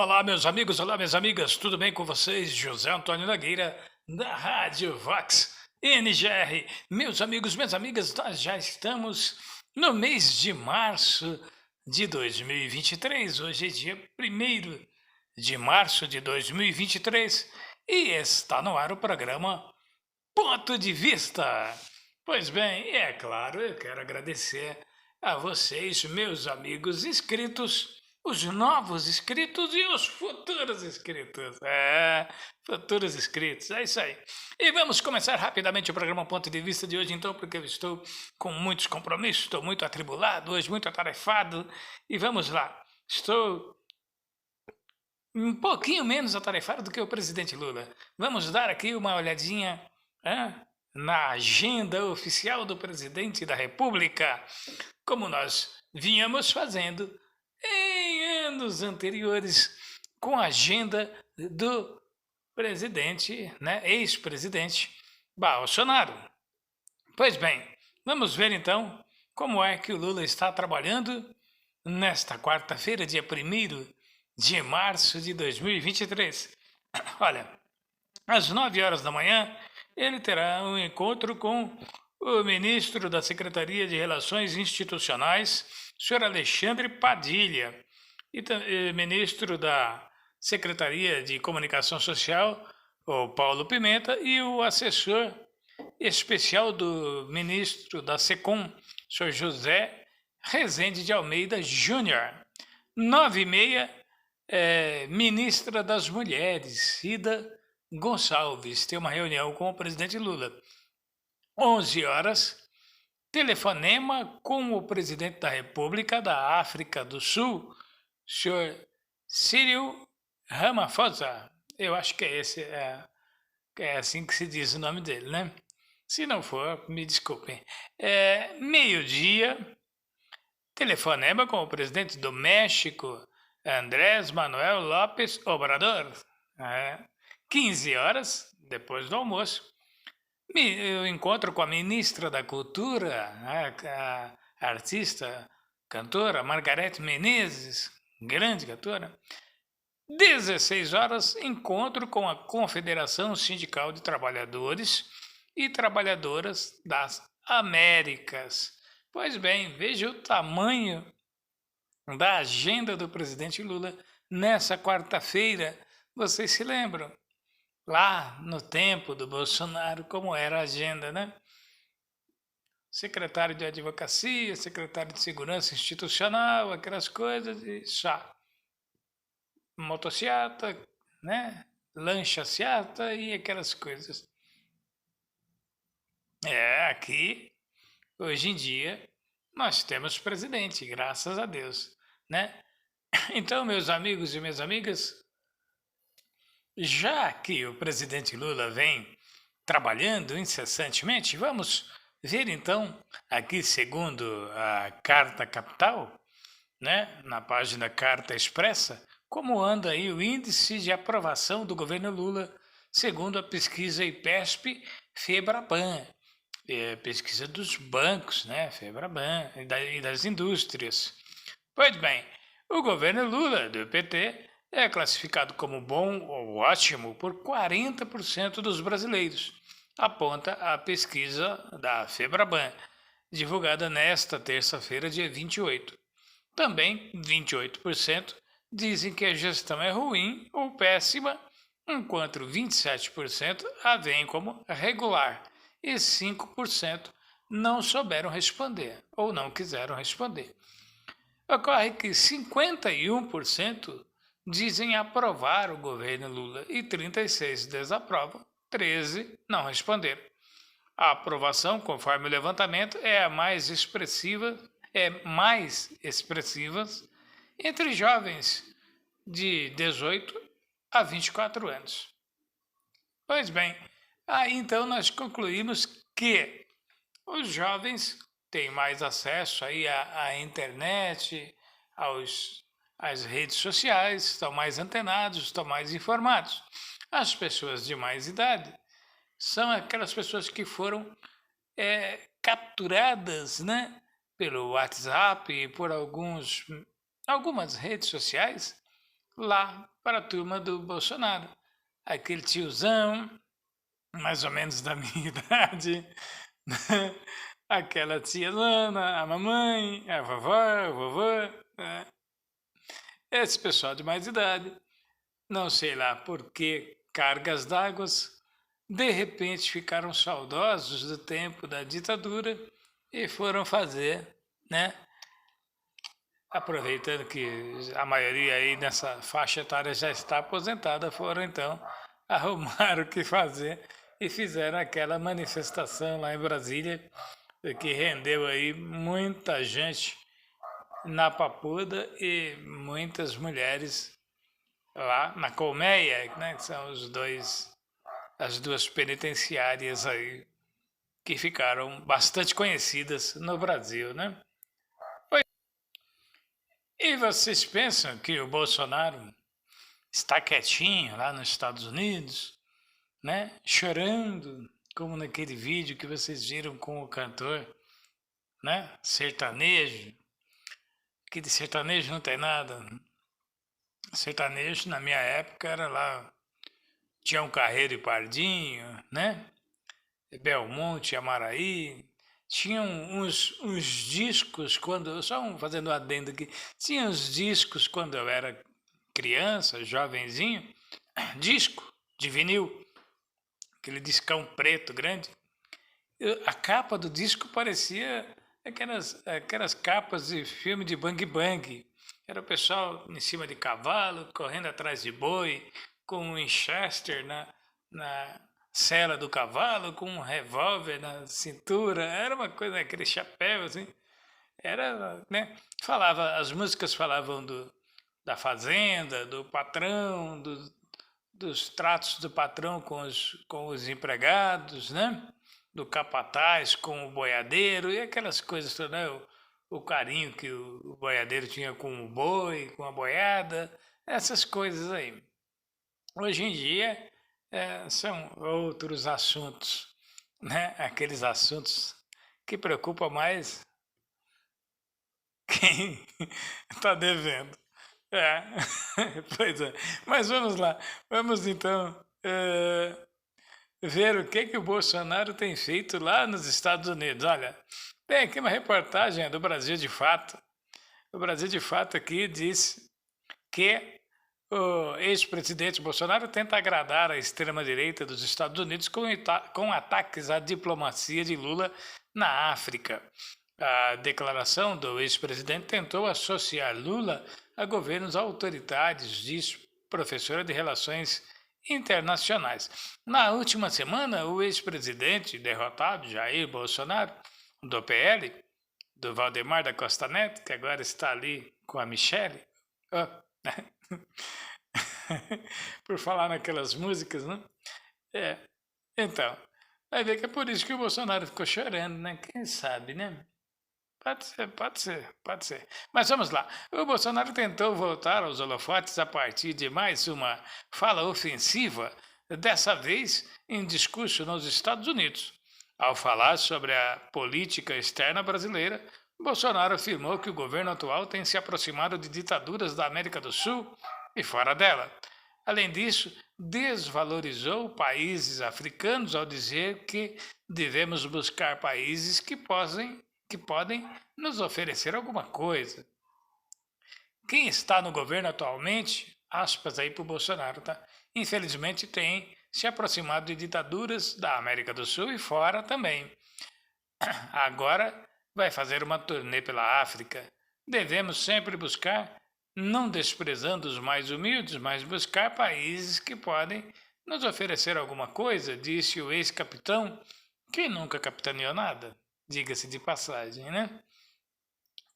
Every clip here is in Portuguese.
Olá, meus amigos, olá, minhas amigas, tudo bem com vocês? José Antônio Nogueira, da Rádio Vox NGR. Meus amigos, minhas amigas, nós já estamos no mês de março de 2023. Hoje é dia 1º de março de 2023 e está no ar o programa Ponto de Vista. Pois bem, é claro, eu quero agradecer a vocês, meus amigos inscritos, os novos inscritos e os futuros inscritos. Futuros inscritos, é isso aí. E vamos começar rapidamente o programa Ponto de Vista de hoje, então, porque eu estou com muitos compromissos, estou muito atribulado hoje, muito atarefado. E vamos lá, estou um pouquinho menos atarefado do que o presidente Lula. Vamos dar aqui uma olhadinha na agenda oficial do presidente da República, como nós vínhamos fazendo em anos anteriores com a agenda do presidente, ex-presidente Bolsonaro. Pois bem, vamos ver então como é que o Lula está trabalhando nesta quarta-feira, dia 1º de março de 2023. Olha, às 9 horas da manhã, ele terá um encontro com o ministro da Secretaria de Relações Institucionais, senhor Alexandre Padilha, e ministro da Secretaria de Comunicação Social, o Paulo Pimenta, e o assessor especial do ministro da SECOM, senhor José Rezende de Almeida Júnior. 9h30, ministra das Mulheres, Cida Gonçalves, tem uma reunião com o presidente Lula. 11 horas, telefonema com o presidente da República da África do Sul, senhor Cyril Ramaphosa. Eu acho que é assim que se diz o nome dele, né? Se não for, me desculpem. Meio-dia, telefonema com o presidente do México, Andrés Manuel López Obrador. 15 horas, depois do almoço, eu encontro com a ministra da Cultura, a artista, cantora Margareth Menezes, grande cantora. 16 horas, encontro com a Confederação Sindical de Trabalhadores e Trabalhadoras das Américas. Pois bem, veja o tamanho da agenda do presidente Lula nessa quarta-feira. Vocês se lembram? Lá no tempo do Bolsonaro, como era a agenda, né? Secretário de Advocacia, secretário de Segurança Institucional, aquelas coisas, e chá. Motociata, né? Lancha-ciata e aquelas coisas. Aqui, hoje em dia, nós temos presidente, graças a Deus, né? Então, meus amigos e minhas amigas, já que o presidente Lula vem trabalhando incessantemente, vamos ver então, aqui segundo a Carta Capital, né, na página Carta Expressa, como anda aí o índice de aprovação do governo Lula, segundo a pesquisa IPESP-Febraban, pesquisa dos bancos, né, Febraban, e das indústrias. Pois bem, o governo Lula, do PT, é classificado como bom ou ótimo por 40% dos brasileiros, aponta a pesquisa da Febraban, divulgada nesta terça-feira, dia 28. Também 28% dizem que a gestão é ruim ou péssima, enquanto 27% a veem como regular e 5% não souberam responder ou não quiseram responder. Ocorre que 51% dizem aprovar o governo Lula e 36% desaprovam, 13% não responderam. A aprovação, conforme o levantamento, é mais expressiva entre jovens de 18 a 24 anos. Pois bem, aí então nós concluímos que os jovens têm mais acesso aí à internet, às redes sociais, estão mais antenados, estão mais informados. As pessoas de mais idade são aquelas pessoas que foram capturadas, né, pelo WhatsApp e por algumas redes sociais, lá para a turma do Bolsonaro. Aquele tiozão, mais ou menos da minha idade, aquela tia Lana, a mamãe, a vovó, o vovô, né? Esse pessoal de mais idade, não sei lá por que cargas d'água, de repente ficaram saudosos do tempo da ditadura e foram fazer, né? Aproveitando que a maioria aí nessa faixa etária já está aposentada, foram então arrumar o que fazer e fizeram aquela manifestação lá em Brasília, que rendeu aí muita gente na Papuda e muitas mulheres lá na Colmeia, né, que são as duas penitenciárias aí que ficaram bastante conhecidas no Brasil, né? E vocês pensam que o Bolsonaro está quietinho lá nos Estados Unidos, né? Chorando, como naquele vídeo que vocês viram com o cantor, né? Sertanejo. Que de sertanejo não tem nada. Sertanejo, na minha época, era lá. Tinha um Carreiro e Pardinho, né? Belmonte, Amaraí. Tinham uns discos quando. Fazendo um adendo aqui. Tinha uns discos quando eu era criança, jovenzinho. Disco de vinil. Aquele discão preto grande. A capa do disco parecia aquelas capas de filme de Bang Bang. Era o pessoal em cima de cavalo, correndo atrás de boi, com um Winchester na sela do cavalo, com um revólver na cintura. Era uma coisa, aquele chapéu assim. Era, né? As músicas falavam da fazenda, do patrão, dos tratos do patrão com os empregados, né? Do capataz com o boiadeiro e aquelas coisas todas, né? O carinho que o boiadeiro tinha com o boi, com a boiada, essas coisas aí. Hoje em dia são outros assuntos, né? Aqueles assuntos que preocupam mais quem está devendo. Pois é. Mas vamos lá. Vamos então ver o que o Bolsonaro tem feito lá nos Estados Unidos. Olha, tem aqui uma reportagem do Brasil de Fato. O Brasil de Fato aqui diz que o ex-presidente Bolsonaro tenta agradar a extrema-direita dos Estados Unidos com ataques à diplomacia de Lula na África. A declaração do ex-presidente tentou associar Lula a governos autoritários, diz professora de Relações Internacionais. Na última semana, o ex-presidente derrotado, Jair Bolsonaro, do PL, do Valdemar da Costa Neto, que agora está ali com a Michele, por falar naquelas músicas, né? Então, vai ver que é por isso que o Bolsonaro ficou chorando, né? Quem sabe, né? Pode ser. Mas vamos lá. O Bolsonaro tentou voltar aos holofotes a partir de mais uma fala ofensiva, dessa vez em discurso nos Estados Unidos. Ao falar sobre a política externa brasileira, Bolsonaro afirmou que o governo atual tem se aproximado de ditaduras da América do Sul e fora dela. Além disso, desvalorizou países africanos ao dizer que devemos buscar países que podem nos oferecer alguma coisa. Quem está no governo atualmente, aspas aí para o Bolsonaro, tá? Infelizmente tem se aproximado de ditaduras da América do Sul e fora também. Agora vai fazer uma turnê pela África. Devemos sempre buscar, não desprezando os mais humildes, mas buscar países que podem nos oferecer alguma coisa, disse o ex-capitão, que nunca capitaneou nada. Diga-se de passagem, né?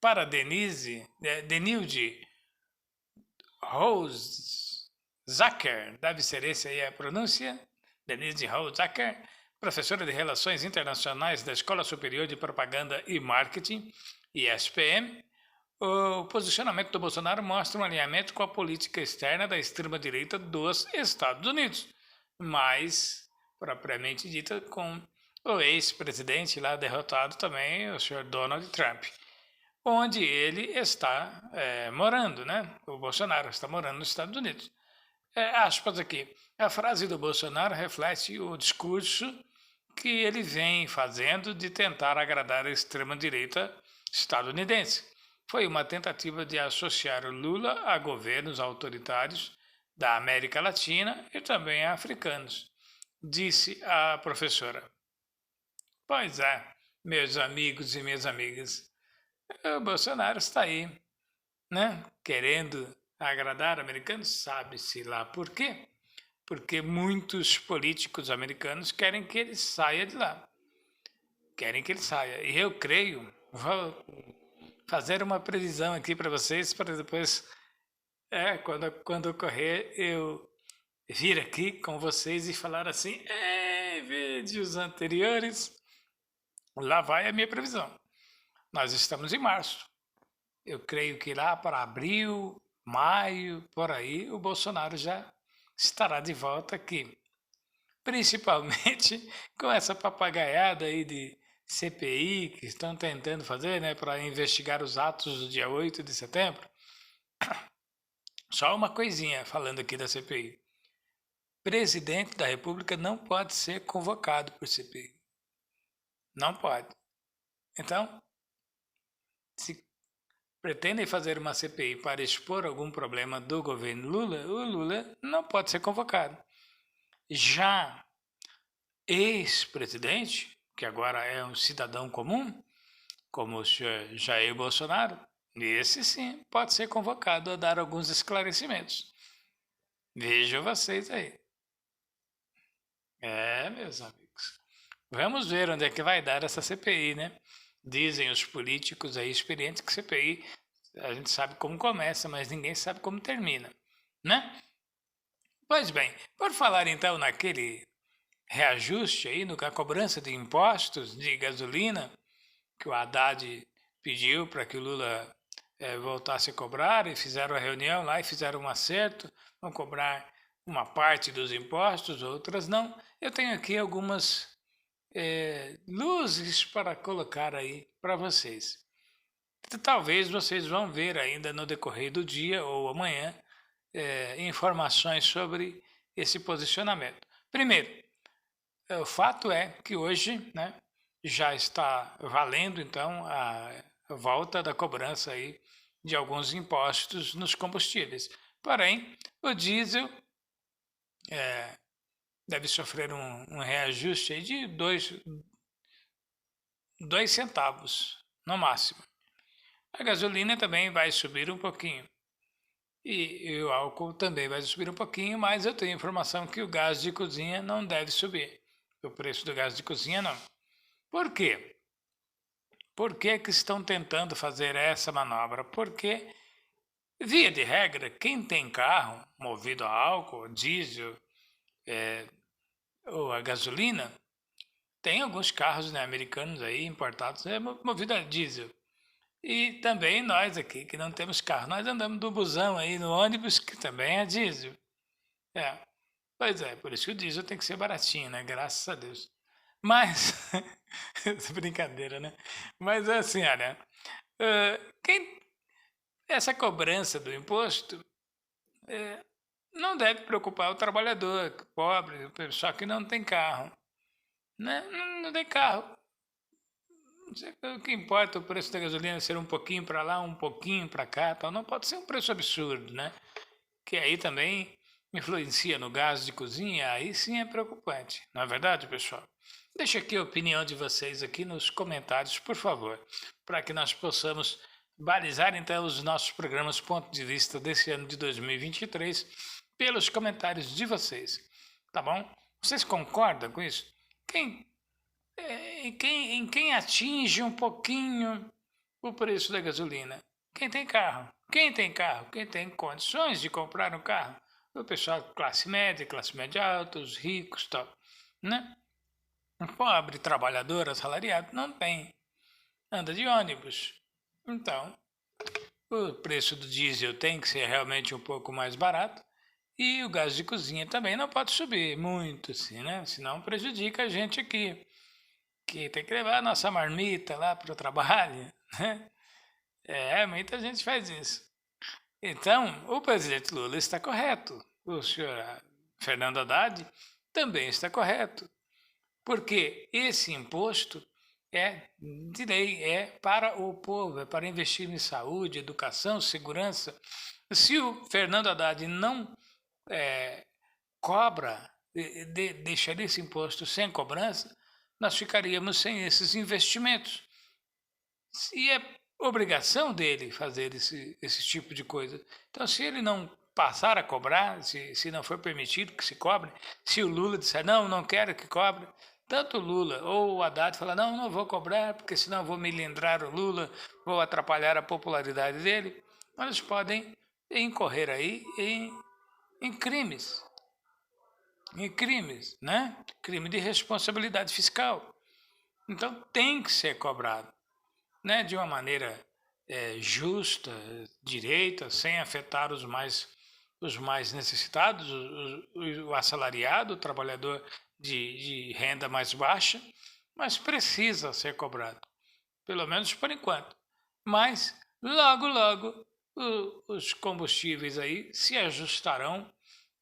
Para Denilde Rose-Zacher, deve ser essa aí a pronúncia, Denilde Rose-Zacher, professora de Relações Internacionais da Escola Superior de Propaganda e Marketing, ESPM, o posicionamento do Bolsonaro mostra um alinhamento com a política externa da extrema-direita dos Estados Unidos, mais propriamente dita com o ex-presidente lá derrotado também, o senhor Donald Trump. onde ele está morando, né? O Bolsonaro está morando nos Estados Unidos. Aspas aqui. A frase do Bolsonaro reflete o discurso que ele vem fazendo de tentar agradar a extrema-direita estadunidense. Foi uma tentativa de associar o Lula a governos autoritários da América Latina e também a africanos, disse a professora. Pois é, meus amigos e minhas amigas, o Bolsonaro está aí, né? Querendo agradar americanos, sabe-se lá por quê? Porque muitos políticos americanos querem que ele saia de lá. Querem que ele saia. E eu creio, vou fazer uma previsão aqui para vocês, para depois, quando ocorrer, eu vir aqui com vocês e falar assim, vídeos anteriores, lá vai a minha previsão. Nós estamos em março. Eu creio que lá para abril, maio, por aí, o Bolsonaro já estará de volta aqui. Principalmente com essa papagaiada aí de CPI que estão tentando fazer, né, para investigar os atos do dia 8 de setembro. Só uma coisinha falando aqui da CPI. Presidente da República não pode ser convocado por CPI. Não pode. Então, se pretendem fazer uma CPI para expor algum problema do governo Lula, o Lula não pode ser convocado. Já ex-presidente, que agora é um cidadão comum, como o senhor Jair Bolsonaro, esse sim pode ser convocado a dar alguns esclarecimentos. Vejam vocês aí. Meus amigos. Vamos ver onde é que vai dar essa CPI, né? Dizem os políticos aí experientes que CPI, a gente sabe como começa, mas ninguém sabe como termina, né? Pois bem, por falar então naquele reajuste aí, na cobrança de impostos de gasolina, que o Haddad pediu para que o Lula voltasse a cobrar, e fizeram a reunião lá e fizeram um acerto, vão cobrar uma parte dos impostos, outras não. Eu tenho aqui algumas luzes para colocar aí para vocês. Talvez vocês vão ver ainda no decorrer do dia ou amanhã informações sobre esse posicionamento. Primeiro, o fato é que hoje, né, já está valendo então a volta da cobrança aí de alguns impostos nos combustíveis. Porém, o diesel deve sofrer um reajuste aí de 2 centavos no máximo. A gasolina também vai subir um pouquinho. E o álcool também vai subir um pouquinho, mas eu tenho informação que o gás de cozinha não deve subir. O preço do gás de cozinha não. Por quê? Por que estão tentando fazer essa manobra? Porque, via de regra, quem tem carro movido a álcool, diesel ou a gasolina, tem alguns carros, né, americanos aí, importados, movido a diesel. E também nós aqui, que não temos carro, nós andamos do busão aí, no ônibus, que também é diesel. Pois é, por isso que o diesel tem que ser baratinho, né? Graças a Deus. Mas, brincadeira, né? Mas é assim, olha, essa cobrança do imposto não deve preocupar o trabalhador pobre, o pessoal que não tem carro. Né? Não tem carro. O que importa o preço da gasolina ser um pouquinho para lá, um pouquinho para cá, tal. Não pode ser um preço absurdo, né? Que aí também influencia no gás de cozinha, aí sim é preocupante. Não é verdade, pessoal? Deixa aqui a opinião de vocês aqui nos comentários, por favor, para que nós possamos balizar então os nossos programas ponto de vista desse ano de 2023 pelos comentários de vocês. Tá bom? Vocês concordam com isso? Em quem atinge um pouquinho o preço da gasolina? Quem tem carro. Quem tem carro? Quem tem condições de comprar um carro? O pessoal classe média alta, os ricos, tal, né? Um pobre trabalhador assalariado não tem. Anda de ônibus. Então, o preço do diesel tem que ser realmente um pouco mais barato e o gás de cozinha também não pode subir muito, assim, né? Senão prejudica a gente aqui, que tem que levar a nossa marmita lá para o trabalho, né? Muita gente faz isso. Então, o presidente Lula está correto. O senhor Fernando Haddad também está correto. Porque esse imposto é de lei, é para o povo, é para investir em saúde, educação, segurança. Se o Fernando Haddad não cobra, deixaria esse imposto sem cobrança, nós ficaríamos sem esses investimentos. E é obrigação dele fazer esse tipo de coisa. Então, se ele não passar a cobrar, se não for permitido que se cobre, se o Lula disser, não, não quero que cobre, tanto o Lula ou o Haddad falar, não, não vou cobrar, porque senão vou melindrar o Lula, vou atrapalhar a popularidade dele, eles podem incorrer aí em crimes. Em crimes, né? Crime de responsabilidade fiscal. Então, tem que ser cobrado, né, de uma maneira justa, direita, sem afetar os mais necessitados, o assalariado, o trabalhador de renda mais baixa, mas precisa ser cobrado, pelo menos por enquanto. Mas logo, logo, os combustíveis aí se ajustarão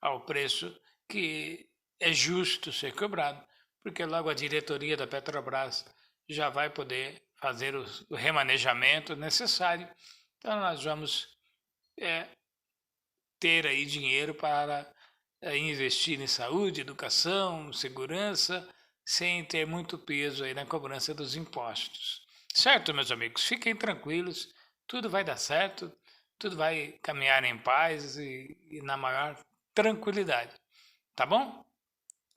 ao preço que é justo ser cobrado, porque logo a diretoria da Petrobras já vai poder fazer o remanejamento necessário. Então nós vamos ter aí dinheiro para investir em saúde, educação, segurança, sem ter muito peso aí na cobrança dos impostos. Certo, meus amigos? Fiquem tranquilos, tudo vai dar certo, tudo vai caminhar em paz e na maior tranquilidade. Tá bom?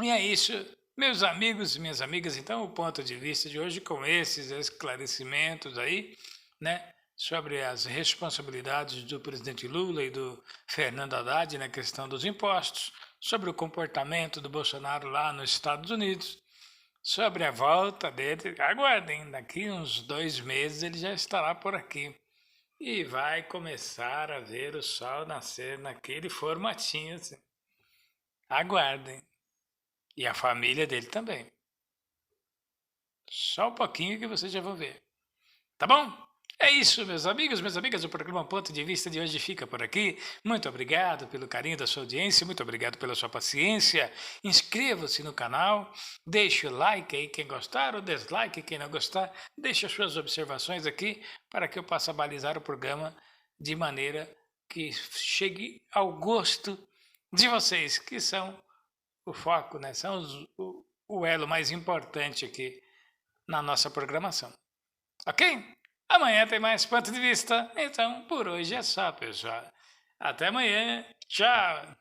E é isso, meus amigos e minhas amigas. Então, o ponto de vista de hoje com esses esclarecimentos aí, né, sobre as responsabilidades do presidente Lula e do Fernando Haddad na questão dos impostos, sobre o comportamento do Bolsonaro lá nos Estados Unidos, sobre a volta dele. Aguardem, daqui uns 2 meses ele já estará por aqui e vai começar a ver o sol nascer naquele formatinho assim. Aguardem. E a família dele também. Só um pouquinho que vocês já vão ver. Tá bom? É isso, meus amigos, minhas amigas. O programa Ponto de Vista de hoje fica por aqui. Muito obrigado pelo carinho da sua audiência. Muito obrigado pela sua paciência. Inscreva-se no canal. Deixe o like aí quem gostar, o dislike quem não gostar. Deixe as suas observações aqui para que eu possa balizar o programa de maneira que chegue ao gosto de vocês, que são o foco, né? São o elo mais importante aqui na nossa programação. Ok? Amanhã tem mais ponto de vista. Então, por hoje é só, pessoal. Até amanhã. Tchau!